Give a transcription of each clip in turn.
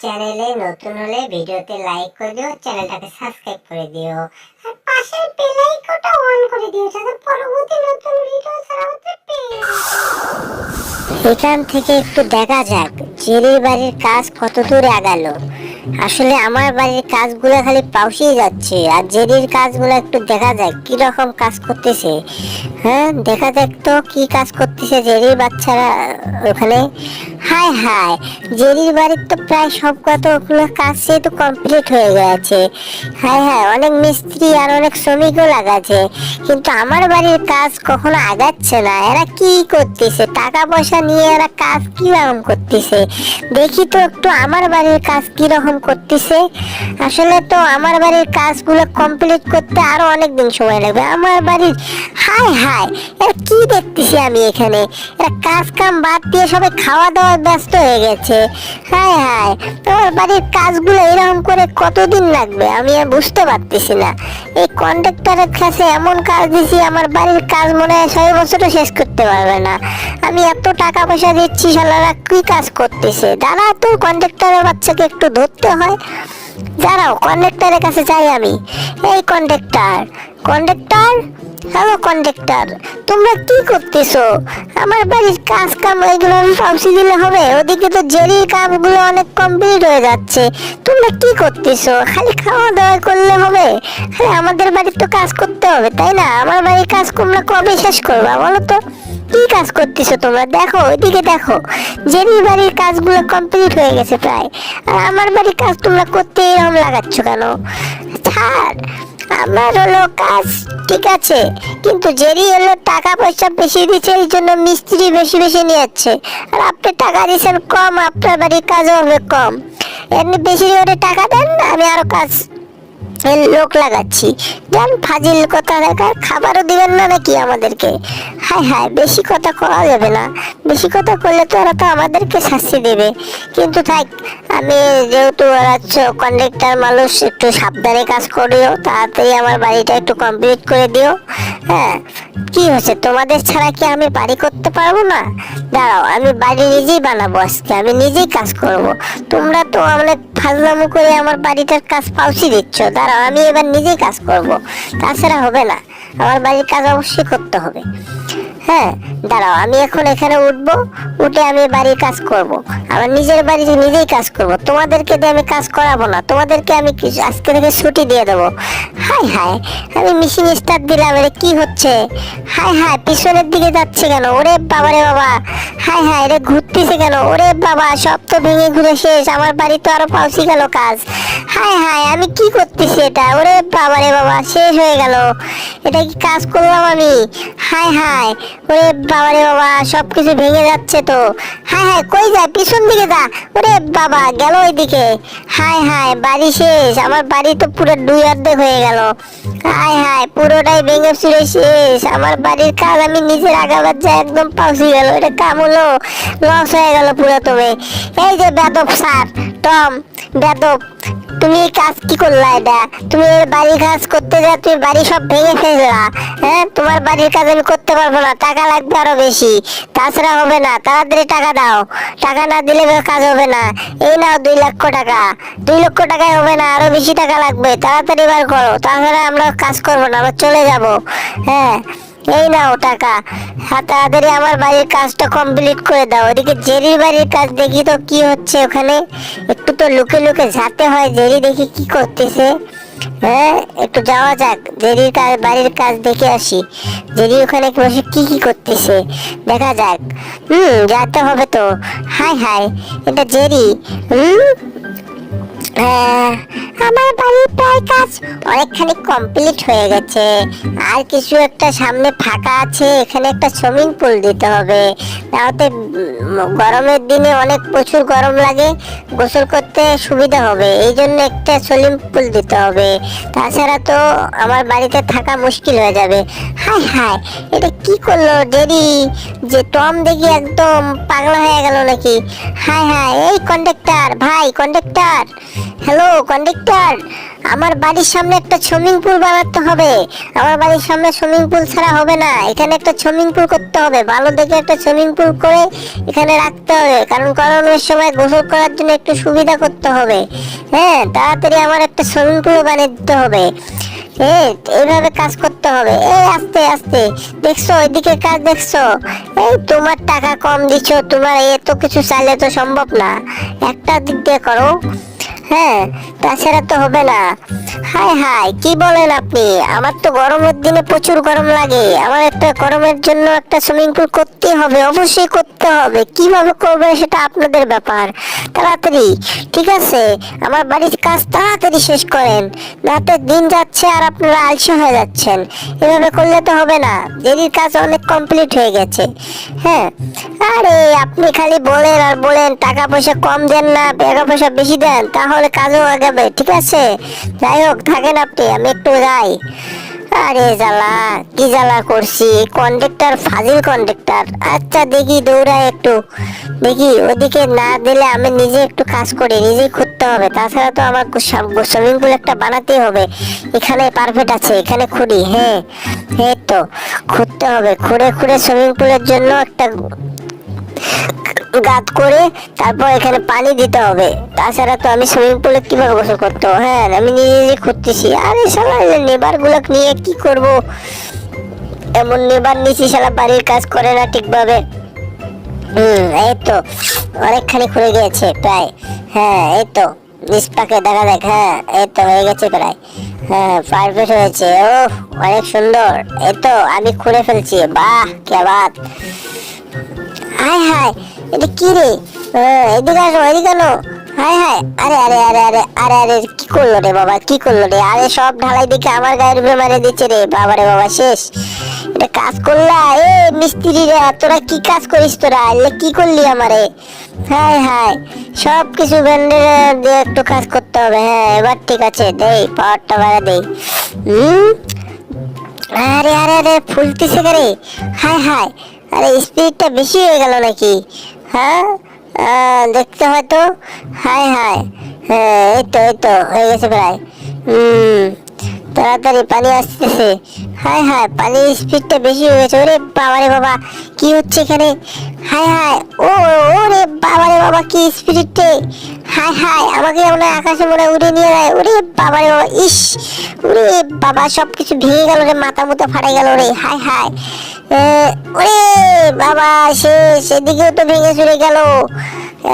চ্যানেলে নতুন হলে ভিডিওতে লাইক করে দিও, চ্যানেলটাকে সাবস্ক্রাইব করে দিও আর পাশের বেল আইকনটা অন করে দিও যাতে পরবর্তী নতুন ভিডিও ছাড়াতে পেয়ে। এখান থেকে একটু দেখা যাক জেরির বাড়ির কাজ কত দূর আগালো। আসলে আমার বাড়ির কাজগুলো খালি পাউসিয়ে যাচ্ছে, আর জেরির কাজগুলো একটু দেখা যাক কি রকম কাজ করতেছে। হ্যাঁ, দেখা যাক তো কি কাজ করতেছে জেরির বাচ্চারা ওখানে। হায় হায়, জেরির বাড়ির তো প্রায় সব কতগুলো কাজ তো কমপ্লিট হয়ে গেছে। হায় হায়, অনেক মিস্ত্রি আর অনেক শ্রমিকও লাগাচ্ছে, কিন্তু আমার বাড়ির কাজ কখনো আগাচ্ছে না। এরা কি করতেছে? টাকা পয়সা নিয়ে এরা কাজ কিরকম করতেছে? দেখি তো একটু আমার বাড়ির কাজ কিরকম করতেছে। আসলে তো আমার বাড়ির কাজগুলো কমপ্লিট করতে আরো অনেক দিন সময় লাগবে আমার বাড়ির। হায় হায়, এরা কি দেখতেছি আমি এখানে? এরা কাজ কাম বাদ দিয়ে সবাই খাওয়া দাওয়ায় ব্যস্ত হয়ে গেছে। হায় হায়, আমার বাড়ির কাজগুলো এরকম করে কতদিন লাগবে আমি আর বুঝতে পারতেছি না। এই কন্ট্রাক্টরের কাছে এমন কাজ দিছি, আমার বাড়ির কাজ মনে হয় 6 বছরও শেষ করতে পারবে না। আমি এত টাকা পয়সা দিচ্ছি, শালারা কি কাজ করতেছে? দাঁড়া তো, কন্ট্রাক্টরের বাচ্চাকে একটু ধরতে হয়। দাঁড়াও, কন্ট্রাক্টরের কাছে যাই আমি। এই কন্ট্রাক্টর, কন্ট্রাক্টর, হ্যালো কন্ট্রাক্টর, তোমরা কি করতেছো? আমার বাড়ির কাজ কাম এগুলো আমি পাউসি দিলে হবে? ওদিকে তো জেরির কাজগুলো অনেক কমপ্লিট হয়ে যাচ্ছে। তোমরা কি করতেছো? খালি খাওয়া দাওয়া করলে হবে? হ্যাঁ, আমাদের বাড়ির তো কাজ করতে হবে, তাই না? আমার বাড়ির কাজ তোমরা কবে শেষ করবা বলো তো? কি কাজ করতেছো তোমরা? দেখো, ওইদিকে দেখো, জেরির বাড়ির কাজগুলো কমপ্লিট হয়ে গেছে প্রায়, আর আমার বাড়ির কাজ তোমরা করতে এরকম লাগাচ্ছ কেন? ছাড়, আমার হলো কাজ ঠিক আছে, কিন্তু জেরি হলো টাকা পয়সা বেশি দিচ্ছে, এই জন্য মিস্ত্রি বেশি বেশি নিয়ে যাচ্ছে। আর আপনি টাকা দিচ্ছেন কম, আপনার বাড়ির কাজও হবে কম। এমনি বেশি করে টাকা দেন, আমি আরো কাজ লোক লাগাচ্ছি। জান, ফাজিল কথা দেখার, খাবারও দিবেন না নাকি আমাদেরকে? হায় হায়, বেশি কথা করা যাবে না। বেশি কথা করলে তো ওরা তো আমাদেরকে শাস্তি দেবে। কিন্তু থাক, আমি যেহেতু ওরা কন্ট্রাক্টর মানুষ, একটু সাবধানে কাজ করিও, তাড়াতাড়ি আমার বাড়িটা একটু কমপ্লিট করে দিও। হ্যাঁ, কি হচ্ছে, তোমাদের ছাড়া কি আমি বাড়ি করতে পারবো না? দাঁড়াও, আমি বাড়ি নিজেই বানাবো, আজকে আমি নিজেই কাজ করব। তোমরা তো অনেক ফাজলামো করে আমার বাড়িটার কাজ পাউসি দিচ্ছ। দাঁড়াও, আমি এবার নিজেই কাজ করব, তাছাড়া হবে না। আমার বাড়ির কাজ অবশ্যই করতে হবে। হ্যাঁ, দাঁড়াও, আমি এখন এখানে উঠবো, উঠে আমি বাড়ির কাজ করব। আমার নিজের বাড়িতে নিজেই কাজ করব, তোমাদেরকে দিয়ে আমি কাজ করাবো না। তোমাদেরকে আমি আজকে থেকে ছুটি দিয়ে দেবো। হায় হায়, আমি মেশিন স্টার্ট দিলাম, এটা কি হচ্ছে? হায় হায়, পিছনের দিকে যাচ্ছে কেন? ওরে বাবা রে বাবা, হায় হায়, এটা ঘুরতেছে কেন? ওরে বাবা, সব তো ভেঙে ঘুরে শেষ, আমার বাড়ি তো আরো পাউসি গেল কাজ। হায় হায়, আমি কি করতেছি এটা? ওরে বাবা রে বাবা, শেষ হয়ে গেল। এটা কি কাজ করলাম আমি? হায় হায়, ওরে বাবা রে বাবা, সবকিছু ভেঙে যাচ্ছে তো। হায় হায়, কই যায়? পিছন দিকে যা। ওরে বাবা, গেল ওইদিকে। হায় হায়, বাড়ি শেষ, আমার বাড়ি তো পুরো 2 অর্ধেক হয়ে গেল। হায় হায়, পুরোটাই ভেঙে চুরে শেষ। আমার বাড়ির কাজ আমি নিজের আগাবার যা একদম পাউসি গেল। এটা কাম হলো, লস হয়ে গেল পুরো। তুমি এই যে বেদব স্যার, টম বেদব, তুমি এই কাজ কি করলা? এটা তুমি বাড়ির কাজ করতে যা তুমি বাড়ি সব ভেঙে ফেললা। হ্যাঁ, তোমার বাড়ির কাজ আমি করতে পারবো না, টাকা লাগবে আরো বেশি, তাছাড়া হবে না। তাড়াতাড়ি টাকা দাও, টাকা না দিলে কাজ হবে না। এই নাও 2 লক্ষ টাকা। 2 লক্ষ টাকায় হবে না, আরো বেশি টাকা লাগবে, তাড়াতাড়ি বার করো, তাছাড়া আমরা কাজ করবো না, আমরা চলে যাব। হ্যাঁ, এই নাও টাকা, তাড়াতাড়ি আমার বাড়ির কাজটা কমপ্লিট করে দাও। ওদিকে জেরির বাড়ির কাজ দেখি তো কি হচ্ছে ওখানে। একটু তো লুকে লুকে যেতে হয়, জেরি দেখি কি করতেছে। হ্যাঁ, একটু যাওয়া যাক, জেরির কাজ, বাড়ির কাজ দেখে আসি। জেরি ওখানে বসে কি কি করতেছে দেখা যাক। যেতে হবে তো। হাই হাই, এটা জেরি। আমার বাড়ির প্রায় কাজ অনেকখানি কমপ্লিট হয়ে গেছে। আর কিছু একটা সামনে ফাঁকা আছে, এখানে একটা সুইমিং পুল দিতে হবে। তাতে গরমের দিনে অনেক প্রচুর গরম লাগে, গোসল করতে সুবিধা হবে, এই জন্য একটা সুইমিং পুল দিতে হবে। তাছাড়া তো আমার বাড়িতে থাকা মুশকিল হয়ে যাবে। হায় হায়, এটা কি করলো জেরি? যে টম দেখি একদম পাগলা হয়ে গেল নাকি? হায় হায়, এই কন্ডাক্টর ভাই, কন্ডাক্টর, হ্যালো কন্ডাক্টর, কন্ট্রাক্টর, আমার বাড়ির সামনে একটা সুইমিং পুল বানাতে হবে। আমার বাড়ির সামনে সুইমিং পুল ছাড়া হবে না, এখানে একটা সুইমিং পুল করতে হবে, ভালো দেখে একটা সুইমিং পুল করে এখানে রাখতে হবে, কারণ গরমের সময় গোসল করার জন্য একটু সুবিধা করতে হবে। হ্যাঁ, তাড়াতাড়ি আমার একটা সুইমিং পুল বানিয়ে দিতে হবে। এইভাবে কাজ করতে হবে। এই আস্তে আস্তে, দেখছো ওইদিকে কাজ দেখছো? এই তোমার টাকা কম দিচ্ছ, তোমার এত কিছু চাইলে তো সম্ভব না, একটা দিক দিয়ে করো। হ্যাঁ, তাছাড়া তো হবে না। হাই হাই, কি বলেন আপনি? আমার তো গরমের দিনে প্রচুর গরম লাগে, আমার একটা গরমের জন্য একটা সুইমিং পুল করতে হবে, অবশ্যই করতে হবে। কিভাবে করবে সেটা আপনাদের ব্যাপার। তাড়াতাড়ি, ঠিক আছে, আমার বাড়ির কাজ তাড়াতাড়ি শেষ করেন, রাতে দিন যাচ্ছে আর আপনারা আলসে হয়ে যাচ্ছেন। এভাবে করলে তো হবে না, দেরির কাজ অনেক কমপ্লিট হয়ে গেছে। হ্যাঁ, আরে আপনি খালি বলেন আর বলেন, টাকা পয়সা কম দেন না, টাকা পয়সা বেশি দেন, তাহলে কাজও আগাবে। ঠিক আছে, যাই হোক, থাকেন আপনি, আমি একটু যাই। আরে জ্বালা, কি জ্বালা করছি, কন্ডাক্টর ফাজিল কন্ডাক্টর। আচ্ছা দেখি, দৌড়াই একটু দেখি, ওদিকে না দিলে আমি নিজে একটু কাজ করি, নিজেই খুঁড়তে হবে, তাছাড়া তো আমার সুইমিং পুল একটা বানাতেই হবে। এখানে পারফেক্ট আছে, এখানে খুঁড়ি। হ্যাঁ, এই তো খুঁড়তে হবে, খুঁড়ে খুঁড়ে সুইমিং পুলের জন্য একটা গাত করে তারপর এখানে পানি দিতে হবে, তাছাড়া তো আমি সুইমিং পুলে কিভাবে গোসল করতে হবে? হ্যাঁ, আমি নিজে নিজে খুঁজতেছি। আরে শালা, নেবার গুলো নিয়ে কি করব? এমন নেবার নিছি, শালা বাড়ির কাজ করে না ঠিকভাবে। এই তো অনেকখানি খুঁড়ে গিয়েছে প্রায়। হ্যাঁ, এই তো নিচ পাকে দেখা দেখ। হ্যাঁ, এই তো হয়ে গেছে প্রায়। হ্যাঁ, পারফেক্ট হয়েছে। ও, অনেক সুন্দর। এই তো আমি খুঁড়ে ফেলছি। বাহ, কে বাত। হায় হায়, এটা কি রে? এদিকে আসো, এদিকে আনো। হায় হায়, আরে আরে আরে আরে আরে আরে, কি করলো রে বাবা, কি করলো রে? আরে সব ঢালাই দেখে আমার গায়ের উপরে মারে দিচ্ছে রে বাবা রে বাবা, শেষ। এটা কাজ করলা? এ মিস্ত্রি রে, তোরা কি কাজ করিস তোরা? এলে কি করলি আমারে? হায় হায়, সব কিছু ব্যান্ডে দিয়ে একটু কাজ করতে হবে। হ্যাঁ, এবার ঠিক আছে, দেই পাওয়ারটা বাড়া দেই। আরে আরে আরে, ফুলতেছে রে। হায় হায়, আরে স্পিডটা বেশি হয়ে গেল নাকি? হ্যাঁ, দেখতে হয়তো। হায় হায়, হ্যাঁ, এই তো এই তো হয়ে গেছে প্রায়। তাড়াতাড়ি পানি আসতেছে। হায় হায়, পানির স্পিডটা বেশি হয়ে গেছে। ওরে বাবারে বাবা, কি হচ্ছে এখানে? হায় হায়, ওরে বাবারে বাবা, কি স্পিডে! হায় হায়, আমাকে মনে হয় আকাশে মনে উড়ে নিয়ে যায়। ওরে বাবারে বাবা, ইস, ওরে বাবা, সবকিছু ভেঙে গেল রে, মাথা মুথা ফাটে গেল রে। হায় হায়, ওরে বাবা, শেষ। এদিকেও তো ভেঙে চলে গেল।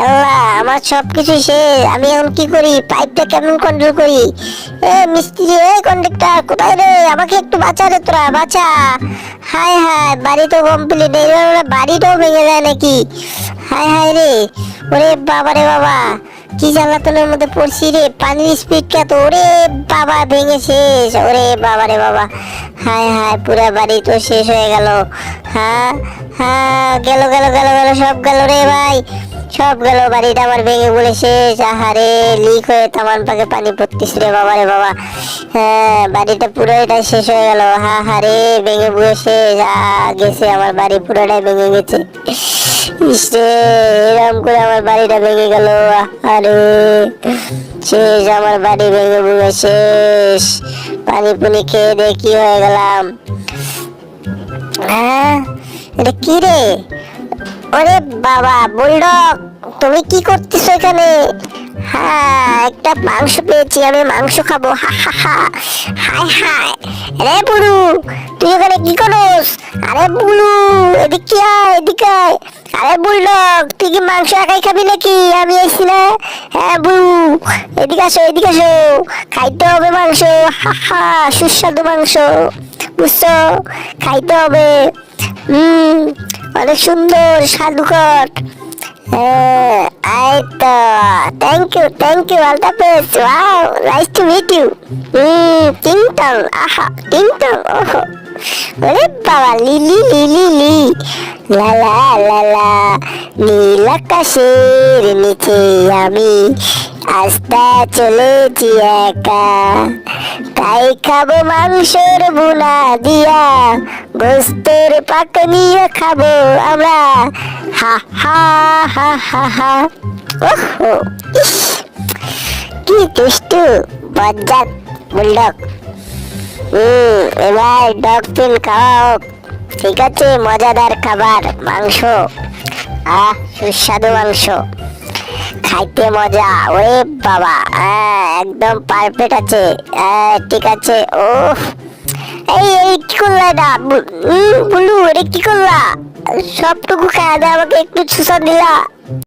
আল্লাহ, আমার সবকিছু শেষ। আমি এখন কি করি? পাইপটা কেমন কন্ট্রোল করি? মিস্ত্রি, কন্ডাক্টর, কোথায় রে? আমাকে একটু বাঁচা রে, তোরা বাঁচা। হায় হায়, বাড়ি তো কমপ্লিট, এইবার বাড়িটাও ভেঙে যায় নাকি? হায় হায় রে, ওরে বাবা রে বাবা, কি জ্বালাতনের মধ্যে পড়ছি রে। পানির স্পিড কত! ওরে বাবা, ভেঙে শেষ। ওরে বাবা রে বাবা, হায় হায়, পুরা বাড়ি তো শেষ হয়ে গেল। হ্যাঁ হ্যাঁ, গেল গেল গেল গেল, সব গেল রে ভাই, সব গেল। বাড়িটা আমার ভেঙে বলে শেষ। আহারে, লিক হয়ে তামান পাকে পানি পড়তেছে রে বাবা রে বাবা। হ্যাঁ, বাড়িটা পুরোটাই শেষ হয়ে গেল। হা হারে, ভেঙে বুয়ে শেষ। গেছে আমার বাড়ি, পুরোটাই ভেঙে গেছে। ইসরে, এরকম করে আমার বাড়িটা ভেঙে গেল। আরে শেষ, আমার বাড়ি ভেঙে বুয়ে শেষ। পানি পুনি খেয়ে দিয়ে কি হয়ে গেলাম। হ্যাঁ, এটা কি রে? ওরে বাবা, বুলডগ, তুমি কি করতেছো এখানে? হ্যাঁ, একটা মাংস পেয়েছি, আমি মাংস খাবো। হা হা হা। হায় হায়, রে বুলু, তুই এখানে কি করস? আরে বুলু, এদিকে আয়, এদিকে আয়। আরে বুলডগ, তুই কি মাংস একাই খাবি নাকি? আমি এসছি না। হ্যাঁ বুলু, এদিকে আসো, এদিকে আসো, খাইতে হবে মাংস। হা হা, সুস্বাদু মাংস, বুঝছো? খাইতে হবে। অনেক সুন্দর, স্বাদুকর। এই তো, thank you, all the best. Wow, nice to meet you. টিং টং, আহা, টিং টং, ওহো। ওরে বাবা, লিলি লিলি লি, লা লা লা লা, নীল আকাশের নিচে আমি আস্তা চলেছি একা, তাই খাবো মাংসের বুনা দিয়া, গোস্তের পাকনিও খাবো আমরা। হা হা হা হা হা। ওহো, ইস, কি দুষ্টু, বজ্জাত বুলডগ। এবার ডগ তিল খাওয়া হোক। ঠিক আছে, মজাদার খাবার মাংস। সুস্বাদু মাংস, খাইতে মজা। ওরে বাবা, একদম পারফেক্ট আছে। ঠিক আছে। ও এই এই কি করলা এটা? বুলু, এটা কি করলা? সবটুকু খাওয়া দাওয়া আমাকে একটু ছুসা দিলা।